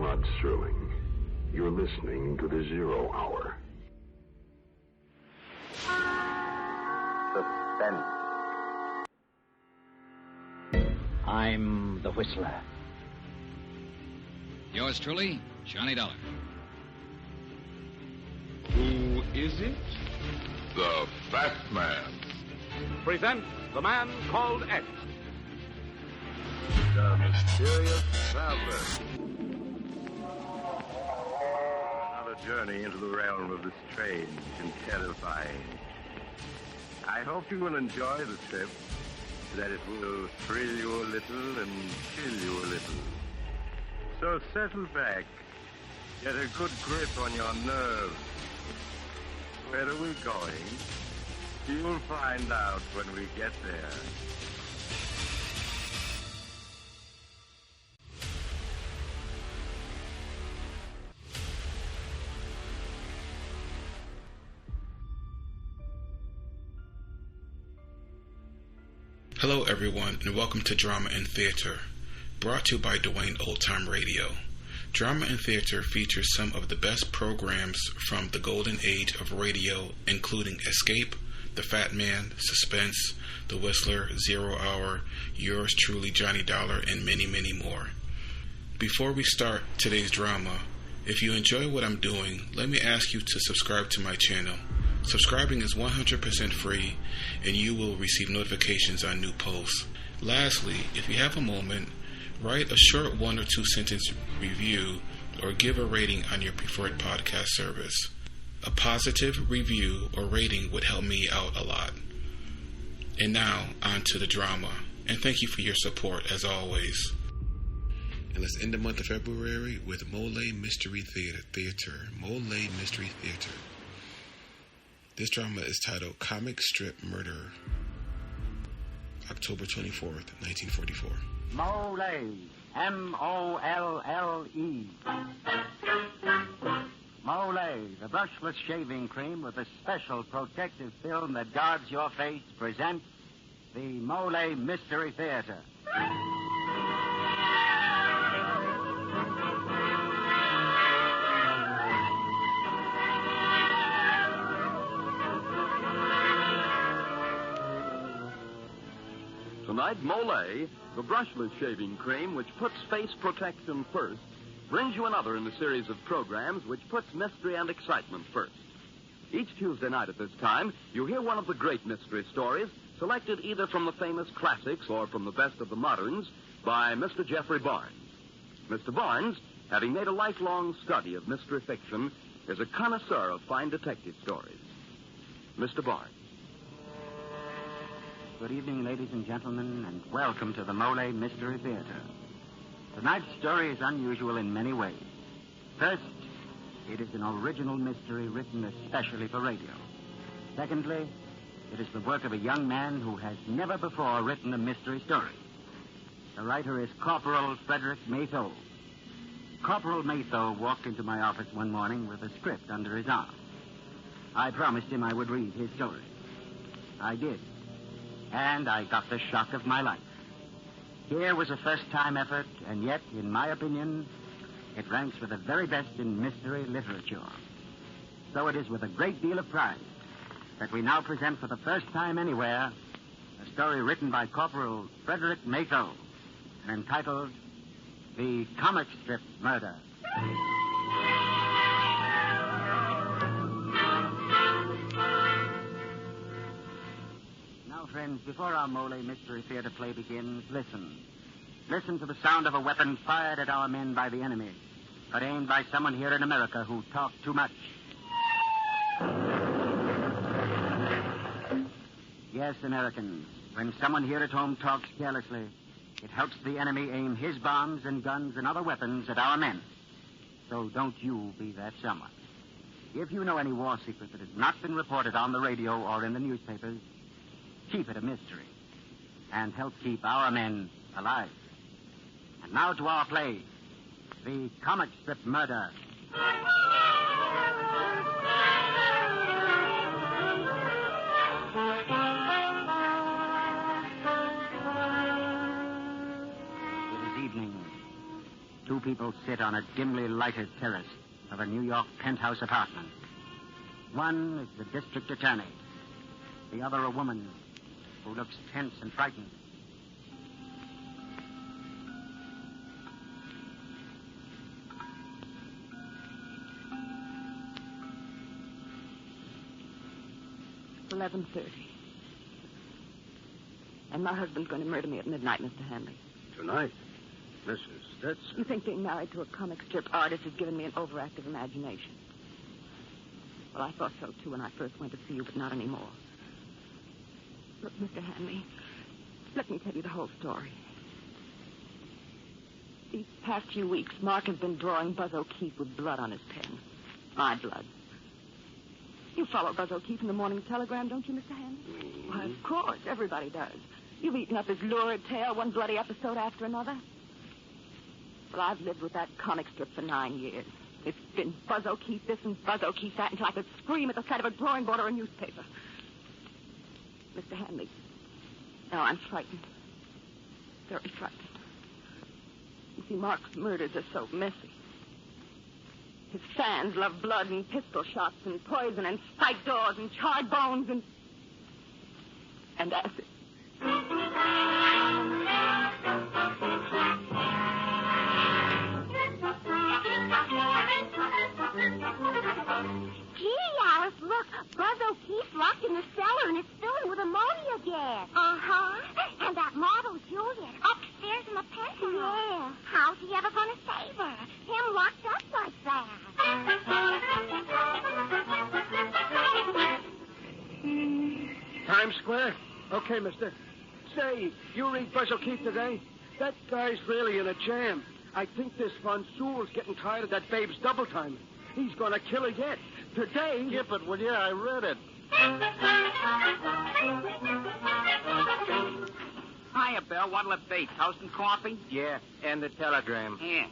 Rod Serling. You're listening to the Zero Hour. Suspense. I'm the Whistler. Yours truly, Johnny Dollar. Who is it? The Fat Man. Presents The Man Called X. The Mysterious Traveler. Another journey into the realm of the strange and terrifying. I hope you will enjoy the trip, that it will thrill you a little and chill you a little. So settle back, get a good grip on your nerves. Where are we going? You'll find out when we get there. Hello everyone, and welcome to Drama and Theater, brought to you by Duane Old Time Radio. Drama and Theater features some of the best programs from the golden age of radio, including Escape, The Fat Man, Suspense, The Whistler, Zero Hour, Yours Truly, Johnny Dollar, and many, many more. Before we start today's drama, if you enjoy what I'm doing, let me ask you to subscribe to my channel. Subscribing is 100% free, and you will receive notifications on new posts. Lastly, if you have a moment, write a short 1 or 2 sentence review or give a rating on your preferred podcast service. A positive review or rating would help me out a lot. And now, on to the drama. And thank you for your support, as always. And let's end the month of February with Molle Mystery Theater. Molle Mystery Theater. This drama is titled Comic Strip Murder, October 24th, 1944. Molle, M-O-L-L-E. Molle, the brushless shaving cream with a special protective film that guards your face, presents the Molle Mystery Theater. Tonight, Molle, the brushless shaving cream which puts face protection first, brings you another in the series of programs which puts mystery and excitement first. Each Tuesday night at this time, you hear one of the great mystery stories selected either from the famous classics or from the best of the moderns by Mr. Jeffrey Barnes. Mr. Barnes, having made a lifelong study of mystery fiction, is a connoisseur of fine detective stories. Mr. Barnes. Good evening, ladies and gentlemen, and welcome to the Molle Mystery Theater. Tonight's story is unusual in many ways. First, it is an original mystery written especially for radio. Secondly, it is the work of a young man who has never before written a mystery story. The writer is Corporal Frederick Maytho. Corporal Maytho walked into my office one morning with a script under his arm. I promised him I would read his story. I did. And I got the shock of my life. Here was a first-time effort, and yet, in my opinion, it ranks with the very best in mystery literature. So it is with a great deal of pride that we now present for the first time anywhere a story written by Corporal Frederick Maytho and entitled The Comic Strip Murder. Friends, before our Molle Mystery Theater play begins, listen. Listen to the sound of a weapon fired at our men by the enemy, but aimed by someone here in America who talked too much. Yes, Americans, when someone here at home talks carelessly, it helps the enemy aim his bombs and guns and other weapons at our men. So don't you be that someone. If you know any war secret that has not been reported on the radio or in the newspapers, keep it a mystery, and help keep our men alive. And now to our play, The Comic Strip Murder. people sit on a dimly lighted terrace of a New York penthouse apartment. One is the district attorney. The other a woman who looks tense and frightened. It's 11:30. And my husband's going to murder me at midnight, Mr. Hanley. Tonight? Mrs. Stetson. You think being married to a comic strip artist has given me an overactive imagination? Well, I thought so, too, when I first went to see you, but not anymore. Look, Mr. Hanley, let me tell you the whole story. These past few weeks, Mark has been drawing Buzz O'Keefe with blood on his pen. My blood. You follow Buzz O'Keefe in the Morning Telegram, don't you, Mr. Hanley? Mm-hmm. Why, of course. Everybody does. You've eaten up his lurid tale, one bloody episode after another. Well, I've lived with that comic strip for 9 years. It's been Buzz O'Keefe this and Buzz O'Keefe that until I could scream at the sight of a drawing board or a newspaper. Mr. Hanley, now I'm frightened. Very frightened. You see, Mark's murders are so messy. His fans love blood and pistol shots and poison and spiked doors and charred bones and acid. Gee, Alice, look. Buzz O'Keefe's locked in the cellar and it's filling with ammonia gas. Uh-huh. And that model, Juliet, upstairs in the penthouse. Yeah. How's he ever going to save her? Him locked up like that. Times Square? Okay, mister. Say, you read Buzz O'Keefe today? That guy's really in a jam. I think this Von Sewell's getting tired of that babe's double timing. He's going to kill her yet. Today... Skip it, will you? I read it. Hiya, Bill. What'll it be? Toast and coffee? Yeah, and the telegram. Yeah.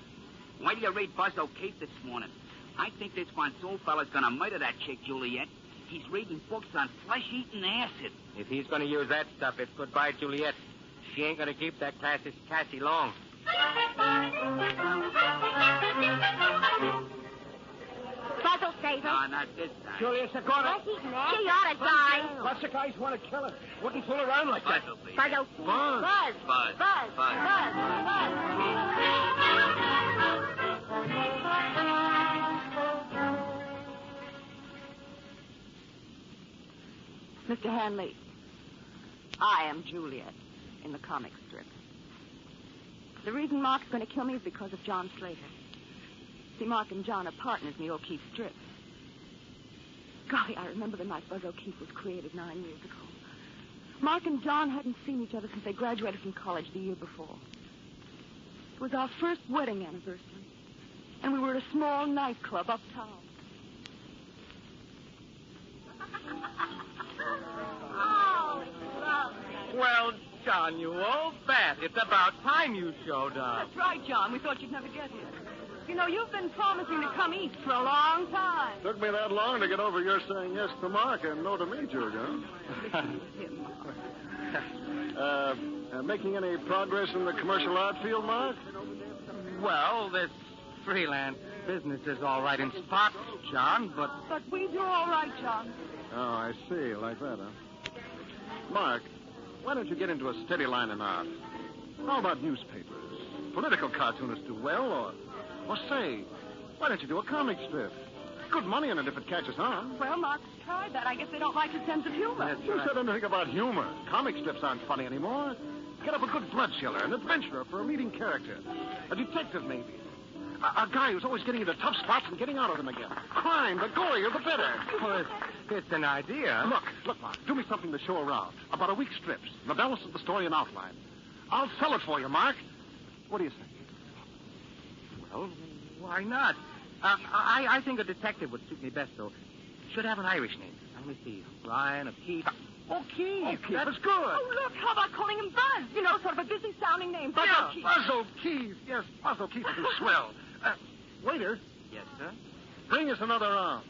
Why do you read Buzz O'Keefe this morning? I think this Von Sewell fella's going to murder that chick, Juliet. He's reading books on flesh-eating acid. If he's going to use that stuff, it's goodbye, Juliet. She ain't going to keep that classy Cassie long. Buzz will save her. No, not this time. Julius, they're going to... She ought to die. Lots of guys want to kill her. Wouldn't fool around like that. Buzz will be. Buzz O'Keefe. Buzz. Buzz. Buzz. Buzz. Buzz. Mr. Hanley, I am Juliet in the comic strip. The reason Mark's going to kill me is because of John Slater. See, Mark and John are partners in the O'Keefe strip. Golly, I remember the night Buzz O'Keefe was created 9 years ago. Mark and John hadn't seen each other since they graduated from college the year before. It was our first wedding anniversary, and we were at a small nightclub uptown. Oh, lovely. Well, John, you old bat. It's about time you showed up. That's right, John. We thought you'd never get here. You know, you've been promising to come east for a long time. Took me that long to get over your saying yes to Mark and no to me, Julia. Making any progress in the commercial art field, Mark? Well, this freelance business is all right in spots, John, but... But we do all right, John. Oh, I see. Like that, huh? Mark, why don't you get into a steady line in art? How about newspapers? Political cartoonists do well, or say, why don't you do a comic strip? Good money in it if it catches on. Well, Mark's tried that. I guess they don't like his sense of humor. You said anything about humor. Comic strips aren't funny anymore. Get up a good blood chiller, an adventurer for a leading character. A detective, maybe. A guy who's always getting into tough spots and getting out of them again. Crime, the gorier, the better. Well, it's an idea. Look, Mark, do me something to show around. About a week's strips. The balance of the story and outline. I'll sell it for you, Mark. What do you think? Well, why not? I think a detective would suit me best, though. Should have an Irish name. Let me see. Ryan O'Keefe. O'Keefe. That's good. Oh, look, how about calling him Buzz? You know, sort of a busy-sounding name. Buzz O'Keefe. Buzz O'Keefe. Yes, Buzz O'Keefe would be swell. Waiter, Yes, sir? bring us another round.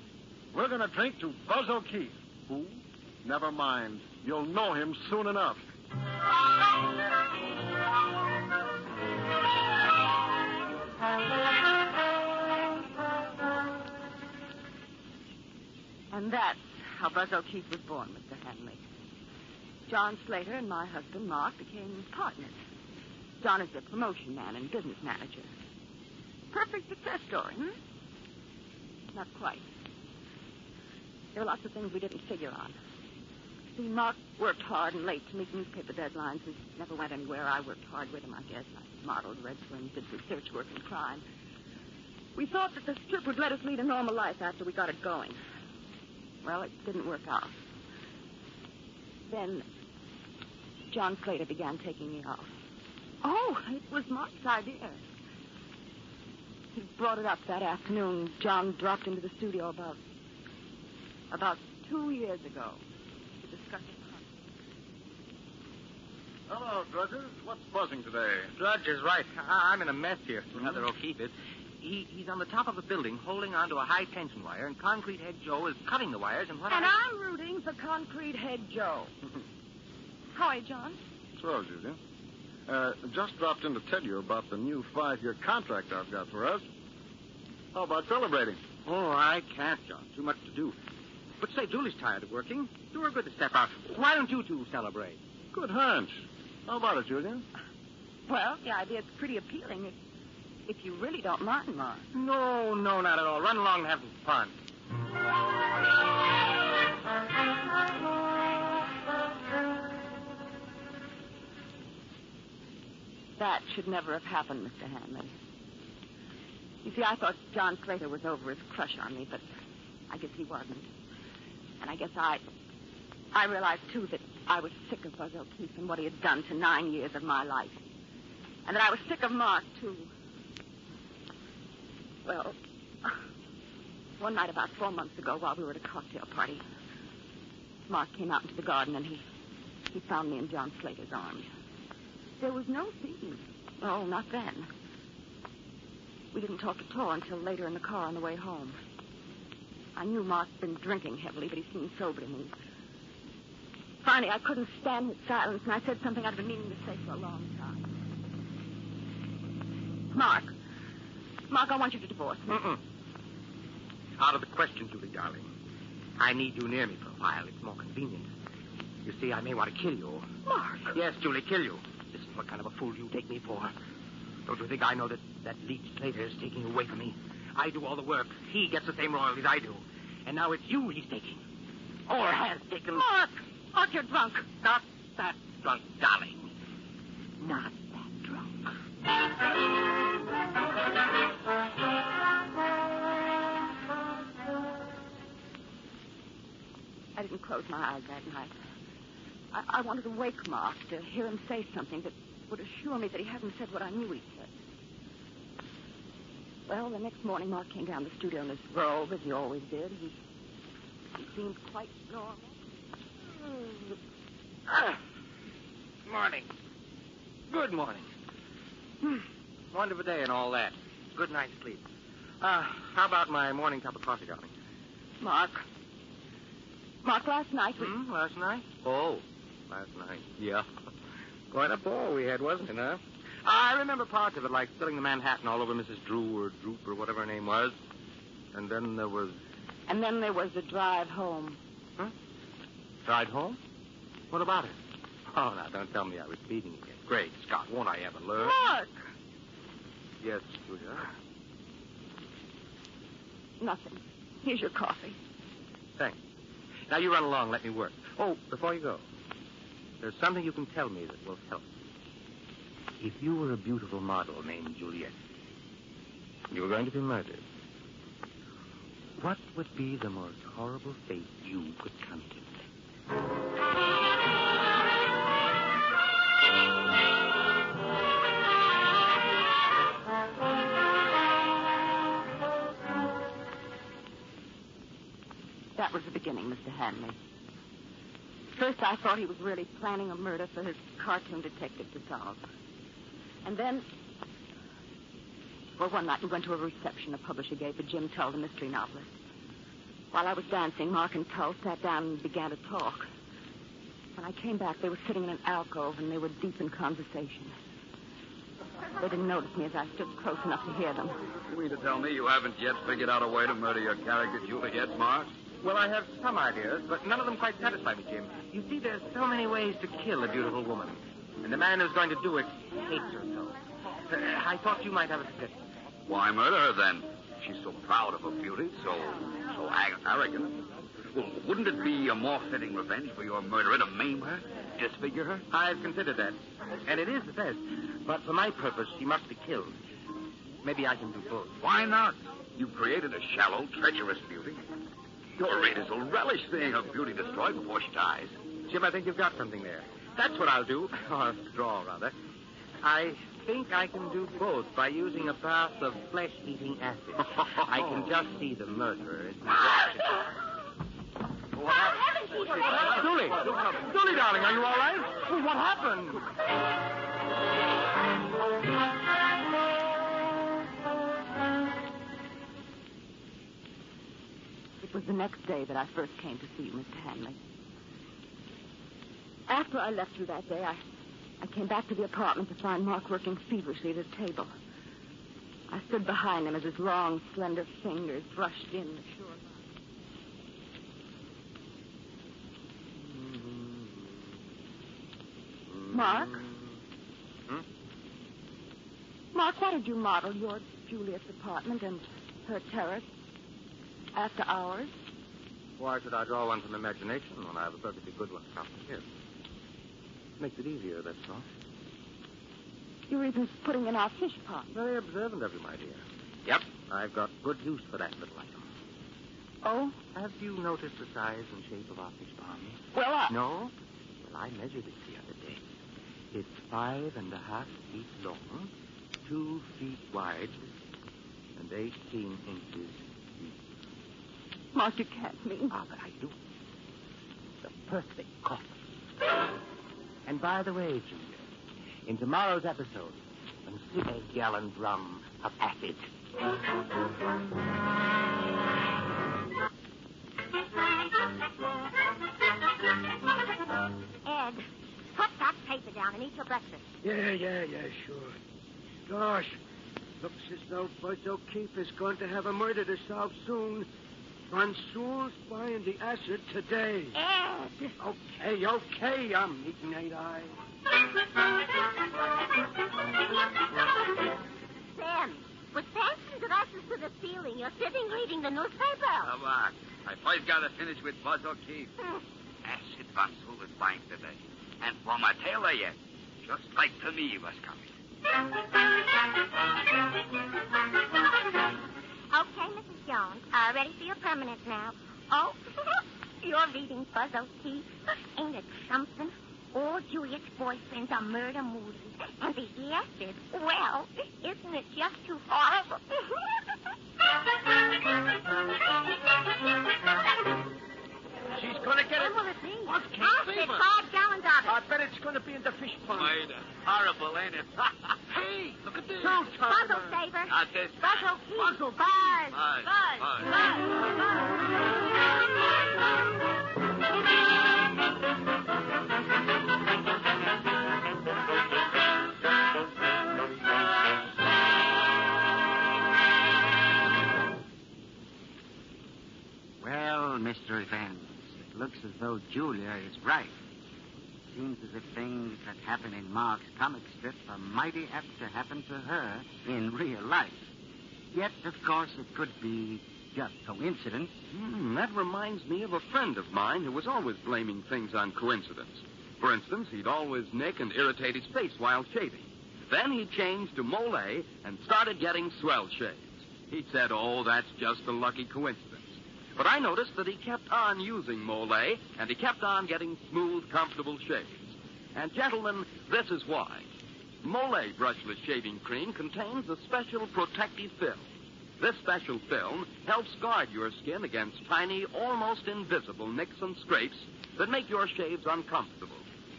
We're going to drink to Buzz O'Keefe. Who? Never mind. You'll know him soon enough. And that's how Buzz O'Keefe was born, Mr. Hanley. John Slater and my husband, Mark, became partners. John is a promotion man and business manager. Perfect success story, Not quite. There were lots of things we didn't figure on. See, Mark worked hard and late to meet newspaper deadlines. He never went anywhere. I worked hard with him, I guess. I modeled, read swings, did research work in crime. We thought that the strip would let us lead a normal life after we got it going. Well, it didn't work out. Then John Slater began taking me off. Oh, it was Mark's idea. He brought it up that afternoon. John dropped into the studio about 2 years ago to discuss it. Hello, Drudges. What's buzzing today? Drudge is right. I'm in a mess here. Brother O'Keefe is. He's on the top of a building holding onto a high tension wire, and Concrete Head Joe is cutting the wires, and I'm rooting for Concrete Head Joe. How are you, John? So, Julia. Just dropped in to tell you about the new 5-year contract I've got for us. How about celebrating? Oh, I can't, John. Too much to do. But say, Julie's tired of working. Do her good to step out. Why don't you two celebrate? Good hunch. How about it, Julia? Well, the idea's pretty appealing if you really don't mind, Mark. No, not at all. Run along and have some fun. That should never have happened, Mr. Hanley. You see, I thought John Slater was over his crush on me, but I guess he wasn't. And I guess I realized, too, that I was sick of Buzz O'Keefe and what he had done to 9 years of my life. And that I was sick of Mark, too. Well, one night about 4 months ago, while we were at a cocktail party, Mark came out into the garden and he found me in John Slater's arms. There was no scene. Oh, not then. We didn't talk at all until later in the car on the way home. I knew Mark'd been drinking heavily, but he seemed sober to me. Finally, I couldn't stand his silence, and I said something I'd been meaning to say for a long time. Mark, I want you to divorce me. Out of the question, Julie, darling. I need you near me for a while. It's more convenient. You see, I may want to kill you. Mark! Yes, Julie, kill you. This is what kind of a fool you take me for. Don't you think I know that leech Slater is taking away from me? I do all the work. He gets the same royalties I do. And now it's you he's taking. Or has taken. Mark, you're drunk. Not that drunk, darling. Not that drunk. I didn't close my eyes that night. I wanted to wake Mark, to hear him say something that would assure me that he hadn't said what I knew he'd said. Well, the next morning, Mark came down to the studio in his robe, as he always did. He seemed quite normal. Morning. Good morning. Wonderful day and all that. Good night's sleep. How about my morning cup of coffee, darling? Mark, last night Last night? Oh, last night. Yeah. Quite a ball we had, wasn't it, huh? I remember parts of it, like spilling the Manhattan all over Mrs. Drew or Droop or whatever her name was. And then there was... And then there was the drive home. Huh? Drive home? What about it? Oh, now, don't tell me I was speeding again. Great Scott, won't I ever learn? Mark! Yes, Julia? Nothing. Here's your coffee. Thanks. Now, you run along. Let me work. Oh, before you go, there's something you can tell me that will help. If you were a beautiful model named Juliet, you were going to be murdered, what would be the most horrible fate you could contemplate? That was the beginning, Mr. Hanley. First, I thought he was really planning a murder for his cartoon detective to solve. And then, well, one night we went to a reception a publisher gave for Jim Tull, the mystery novelist. While I was dancing, Mark and Tull sat down and began to talk. When I came back, they were sitting in an alcove, and they were deep in conversation. They didn't notice me as I stood close enough to hear them. You mean to tell me you haven't yet figured out a way to murder your character, Juliet, Mark? Well, I have some ideas, but none of them quite satisfy me, Jim. You see, there's so many ways to kill a beautiful woman. And the man who's going to do it hates her so. I thought you might have a suggestion. Why murder her, then? She's so proud of her beauty, so arrogant. Well, wouldn't it be a more fitting revenge for your murderer to maim her? Disfigure her? I've considered that. And it is the best. But for my purpose, she must be killed. Maybe I can do both. Why not? You created a shallow, treacherous beauty. Your readers will relish seeing her beauty destroyed before she dies. Jim, I think you've got something there. That's what I'll do. Or draw, rather. I think I can do both by using a bath of flesh-eating acid. I can just see the murderer as Julie! Julie, darling, are you all right? Well, what happened? It was the next day that I first came to see you, Mr. Hanley. After I left you that day, I came back to the apartment to find Mark working feverishly at his table. I stood behind him as his long, slender fingers brushed in the sure line. Mark? Mark, why did you model your Juliet's apartment and her terrace after hours? Why should I draw one from imagination when I have a perfectly good one from here? Makes it easier, that's all. You're even putting in our fish pond. Very observant of you, my dear. Yep, I've got good use for that little item. Oh? Have you noticed the size and shape of our fish pond? Well, No? Well, I measured it the other day. It's 5.5 feet long, 2 feet wide, and 18 inches deep. Mark, you can't mean. Ah, but I do. The perfect coffin. And by the way, Julia, in tomorrow's episode, consider a gallon drum of acid. Ed, put that paper down and eat your breakfast. Yeah, sure. Gosh, looks as though Buzz O'Keefe is going to have a murder to solve soon. Francoul's buying the acid today. Ed! Okay, I'm eating 8 eyes. Sam, with pencil glasses to the ceiling, you're sitting reading the newspaper. Come on. I first got to finish with Buzz O'Keefe. Acid Francoul is buying today. And from a tailor yet. Just like to me he was coming. Okay, Mrs. Jones. Ready for your permanent now. Oh, you're reading Buzz O'Keefe. Ain't it something? All Juliet's boyfriends are murder movies. And the acid, well, isn't it just too horrible? She's going to get it. What will it be? What's Acid, 5 gallons of it. I bet it's going to be in the fish pond. Murder. Horrible, ain't it? Hey, look at this. Puzzle saver. Not this Buzz time. O'Keefe. Buzz. Well, Mr. Evans, it looks as though Julia is right. Seems as if things that happen in Mark's comic strip are mighty apt to happen to her in real life. Yet, of course, it could be just coincidence. That reminds me of a friend of mine who was always blaming things on coincidence. For instance, he'd always nick and irritate his face while shaving. Then he changed to Molle and started getting swell shaves. He said, oh, that's just a lucky coincidence. But I noticed that he kept on using Molle, and he kept on getting smooth, comfortable shaves. And, gentlemen, this is why. Molle brushless shaving cream contains a special protective film. This special film helps guard your skin against tiny, almost invisible nicks and scrapes that make your shaves uncomfortable.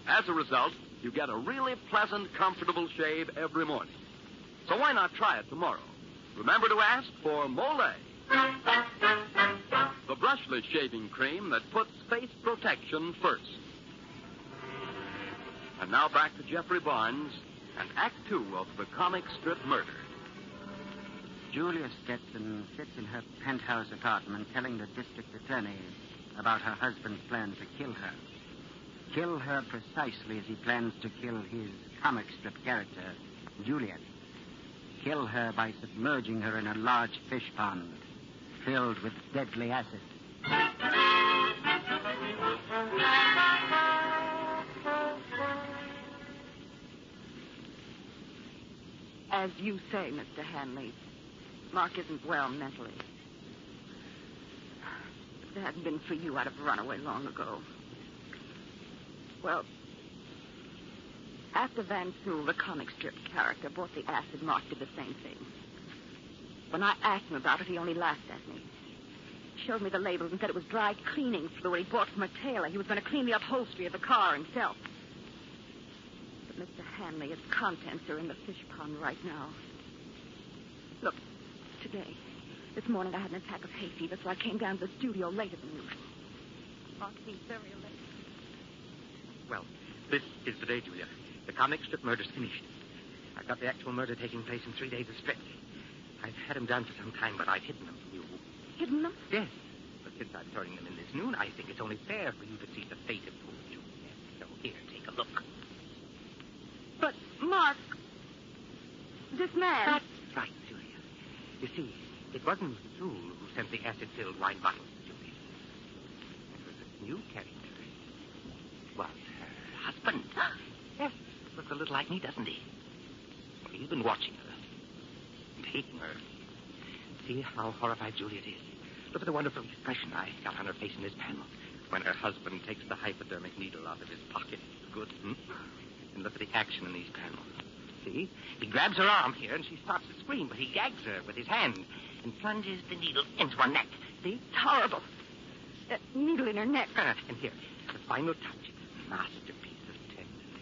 As a result, you get a really pleasant, comfortable shave every morning. So why not try it tomorrow? Remember to ask for Molle, the brushless shaving cream that puts face protection first. And now back to Jeffrey Barnes and Act Two of the comic strip Murder. Julia Stetson sits in her penthouse apartment telling the district attorney about her husband's plan to kill her. Kill her precisely as he plans to kill his comic strip character, Juliet. Kill her by submerging her in a large fish pond filled with deadly acid. As you say, Mr. Hanley, Mark isn't well mentally. If it hadn't been for you, I'd have run away long ago. Well, after Van Sewell, the comic strip character, bought the acid, Mark did the same thing. When I asked him about it, he only laughed at me. He showed me the labels and said it was dry cleaning fluid he bought from a tailor. He was going to clean the upholstery of the car himself. But, Mr. Hanley, its contents are in the fish pond right now. Look, today, this morning I had an attack of hay fever, so I came down to the studio later than usual. Mark seems very late. Well, this is the day, Julia. The comic strip murder's finished. I've got the actual murder taking place in 3 days of stretch. I've had them done for some time, but I've hidden them from you. Hidden them? Yes. But since I'm throwing them in this noon, I think it's only fair for you to see the fate of poor Juliet. So here, take a look. But, Mark, this man... That's right, Julia. You see, it wasn't Sewell who sent the acid-filled wine bottles to Juliet. It was a new character. It was her husband. Yes, looks a little like me, doesn't he? Well, he's been watching her and hating her. See how horrified Juliet is. Look at the wonderful expression I got on her face in this panel when her husband takes the hypodermic needle out of his pocket. Good, And look at the action in these panels. See? He grabs her arm here, and she starts to scream, but he gags her with his hand and plunges the needle into her neck. See? It's horrible. That needle in her neck. And here, the final touch. It's a masterpiece of tenderness.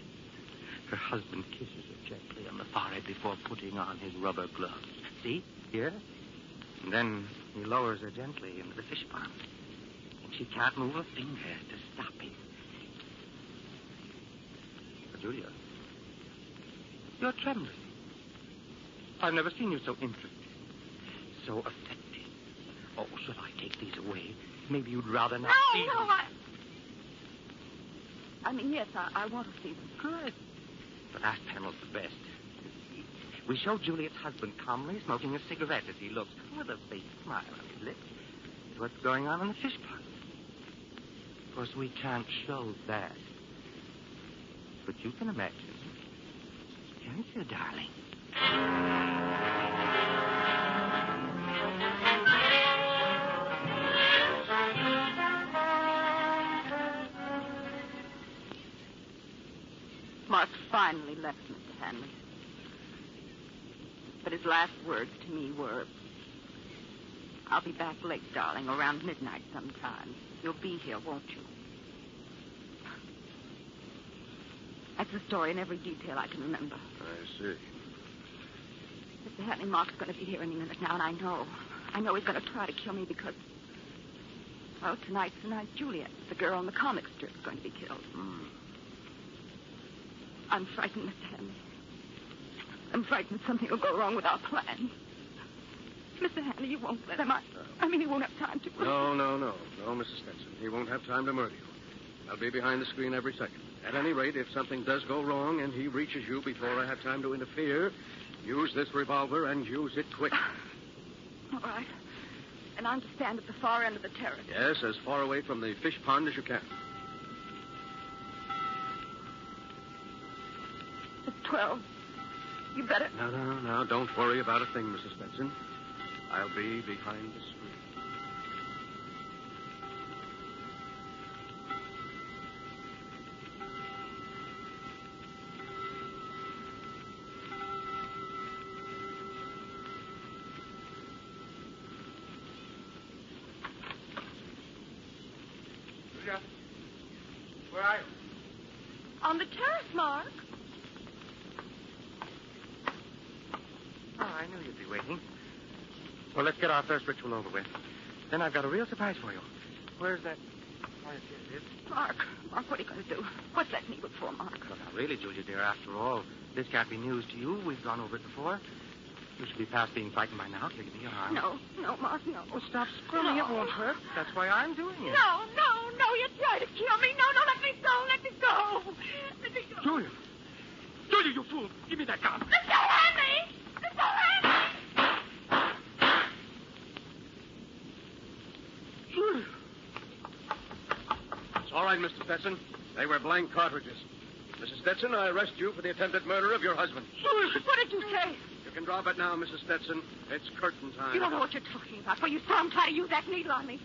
Her husband kisses her gently on the forehead before putting on his rubber gloves. See? Here? And then he lowers her gently into the fish pond. And she can't move a finger to stop him. Julia, you're trembling. I've never seen you so interested, so affected. Oh, should I take these away? Maybe you'd rather not see them. I mean, yes, I want to see them. Good. The last panel's the best. We show Juliet's husband calmly smoking a cigarette as he looks with a faint smile on his lips at what's going on in the fish pond. Of course, we can't show that. But you can imagine. Can't you, darling? Mark finally left Mr. Hanley. But his last words to me were, I'll be back late, darling, around midnight sometime. You'll be here, won't you? That's the story in every detail I can remember. I see. Mr. Hanley, Mark's going to be here any minute now, and I know he's going to try to kill me because, well, tonight's the night Juliet, the girl in the comic strip, is going to be killed. I'm frightened, Mr. Hanley. I'm frightened something will go wrong with our plan. Mr. Hanley, you won't let him. I mean, he won't have time to... No, Mrs. Stetson. He won't have time to murder you. I'll be behind the screen every second. At any rate, if something does go wrong and he reaches you before I have time to interfere, use this revolver and use it quick. All right. And I'm to stand at the far end of the terrace. Yes, as far away from the fish pond as you can. It's 12. You better... No. Don't worry about a thing, Mrs. Stetson. I'll be behind the screen. Where are you? On the terrace, Mark. Oh, I knew you'd be waiting. Well, let's get our first ritual over with. Then I've got a real surprise for you. Where's that? Oh, here it is. Mark, what are you going to do? What's that needle for, Mark? Well, now, really, Julia, dear, after all, This can't be news to you. We've gone over it before. You should be past being frightened by now. Here, give me your arm. No, Mark, no. Oh, stop squirming. No. It won't hurt. That's why I'm doing it. No, you're trying to kill me. No, let me go. Let me go. Let me go. Julia, you fool. Give me that gun. Let go of me. Let go of me. Julia. It's all right, Mr. Stetson. They were blank cartridges. Mrs. Stetson, I arrest you for the attempted murder of your husband. What did you say? You can drop it now, Mrs. Stetson. It's curtain time. You don't know what you're talking about. Well, you saw him try to use that needle on me.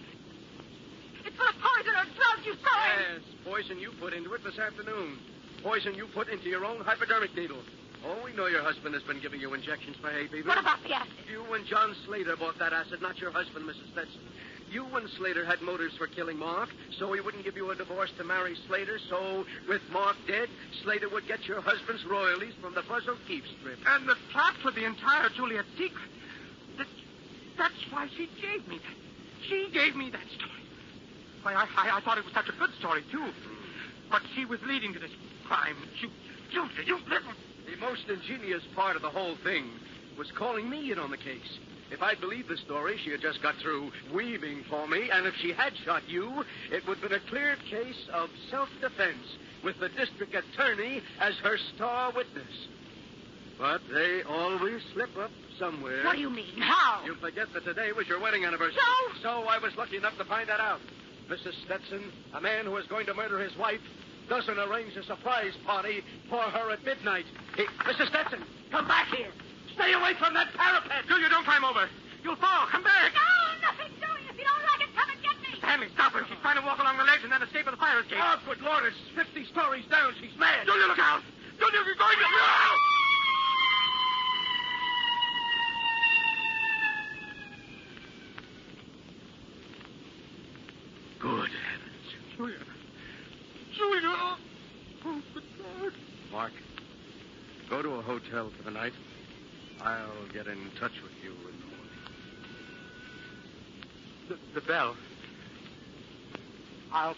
It's full of poison or drugs. You saw him. Yes, poison you put into it this afternoon. Poison you put into your own hypodermic needle. Oh, we know your husband has been giving you injections for hay fever. What about the acid? You and John Slater bought that acid, not your husband, Mrs. Stetson. You and Slater had motives for killing Mark, so he wouldn't give you a divorce to marry Slater, so with Mark dead, Slater would get your husband's royalties from the Buzz O'Keefe strip. And the plot for the entire Juliet secret. That's why she gave me that. She gave me that story. Why, I thought it was such a good story, too. But she was leading to this crime. Julia, you listen. The most ingenious part of the whole thing was calling me in on the case. If I'd believed the story, she had just got through weaving for me, and if she had shot you, it would have been a clear case of self-defense with the district attorney as her star witness. But they always slip up somewhere. What do you mean? How? You forget that today was your wedding anniversary. So I was lucky enough to find that out. Mrs. Stetson, a man who is going to murder his wife, doesn't arrange a surprise party for her at midnight. Hey, Mrs. Stetson, come back here. Stay away from that parapet. Julia, don't climb over. You'll fall. Come back. No, nothing doing. If you don't like it, come and get me. Stanley, stop her. She's trying to walk along the ledge and then escape with the fire escape. Oh, good Lord, it's 50 stories down. She's mad. Julia, look out. Julia, you're going to... Good heavens. Julia. Oh, good Lord. Mark, go to a hotel for the night. I'll get in touch with you in the morning. The bell. I'll...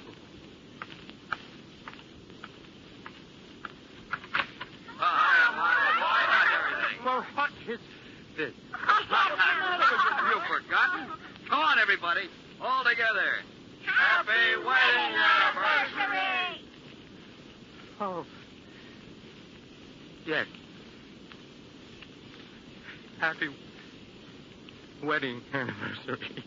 Well, what is this? You've forgotten? Come on, everybody. All together. Happy wedding anniversary! Oh. Yes. Happy wedding anniversary.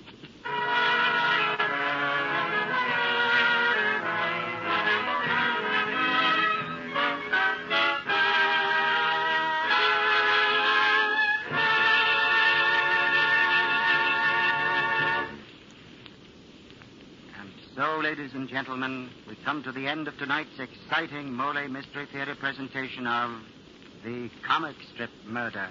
So, ladies and gentlemen, we come to the end of tonight's exciting Molle Mystery Theater presentation of The Comic Strip Murder.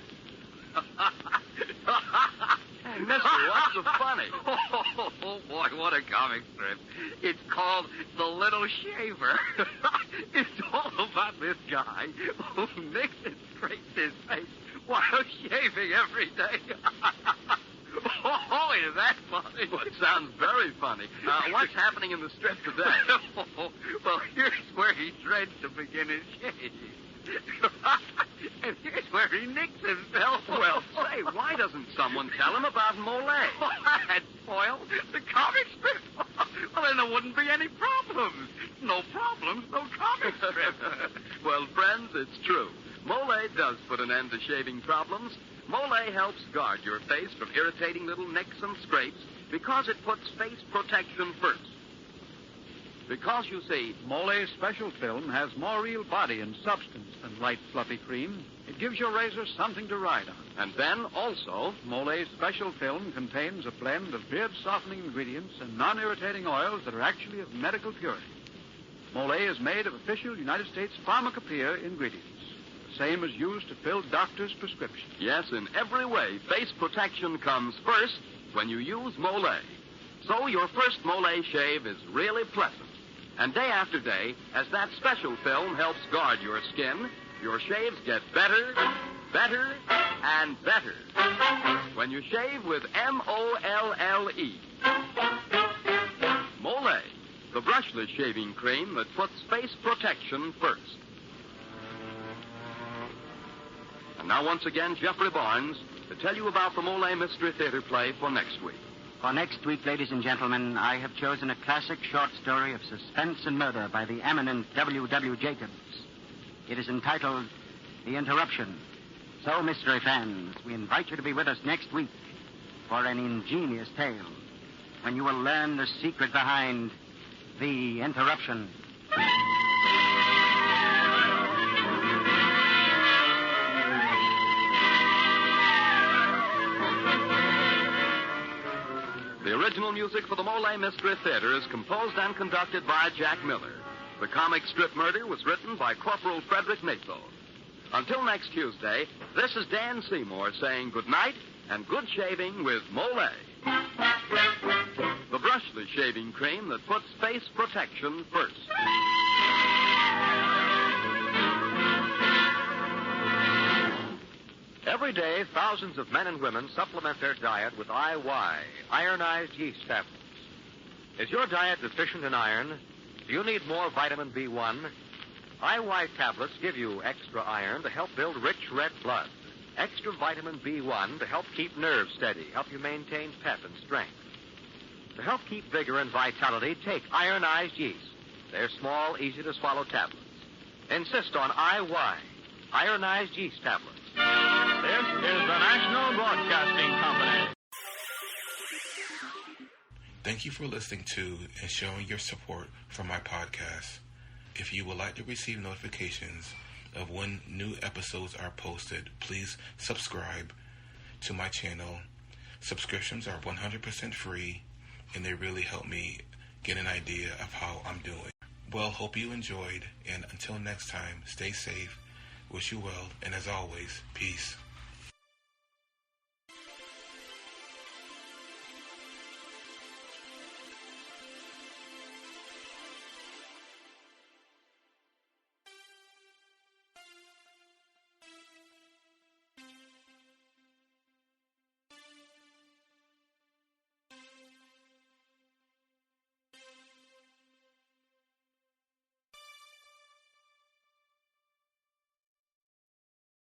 Mister, what's so funny? Oh, boy, what a comic strip. It's called The Little Shaver. It's all about this guy who nicks and scrapes his face while shaving every day. Oh, is that funny? Well, it sounds very funny. What's happening in the strip today? Well, here's where he dreads to begin his shave. And here's where he nicks himself. Well, say, why doesn't someone tell him about Molle? That'd spoil the comic strip. Well, then there wouldn't be any problems. No problems, no comic strip. Well, friends, it's true. Molle does put an end to shaving problems. Molle helps guard your face from irritating little nicks and scrapes because it puts face protection first. Because, you see, Molle's special film has more real body and substance than light, fluffy cream. It gives your razor something to ride on. And then, also, Molle's special film contains a blend of beard-softening ingredients and non-irritating oils that are actually of medical purity. Molle is made of official United States Pharmacopoeia ingredients, the same as used to fill doctors' prescriptions. Yes, in every way, face protection comes first when you use Molle. So your first Molle shave is really pleasant. And day after day, as that special film helps guard your skin, your shaves get better, better, and better. When you shave with M-O-L-L-E. Molle, the brushless shaving cream that puts face protection first. And now, once again, Jeffrey Barnes to tell you about the Molle Mystery Theater play for next week. For next week, ladies and gentlemen, I have chosen a classic short story of suspense and murder by the eminent W.W. Jacobs. It is entitled The Interruption. So, mystery fans, we invite you to be with us next week for an ingenious tale when you will learn the secret behind The Interruption. The original music for the Molle Mystery Theater is composed and conducted by Jack Miller. The comic strip Murder was written by Corporal Frederick Naso. Until next Tuesday, this is Dan Seymour saying good night and good shaving with Molle. The brushless shaving cream that puts face protection first. Every day, thousands of men and women supplement their diet with IY, ironized yeast tablets. Is your diet deficient in iron? Do you need more vitamin B1? IY tablets give you extra iron to help build rich red blood, extra vitamin B1 to help keep nerves steady, help you maintain pep and strength. To help keep vigor and vitality, take ironized yeast. They're small, easy-to-swallow tablets. Insist on IY, ironized yeast tablets. This is the National Broadcasting Company. Thank you for listening to and showing your support for my podcast. If you would like to receive notifications of when new episodes are posted, please subscribe to my channel. Subscriptions are 100% free, and they really help me get an idea of how I'm doing. Well, hope you enjoyed, and until next time, stay safe, wish you well, and as always, peace.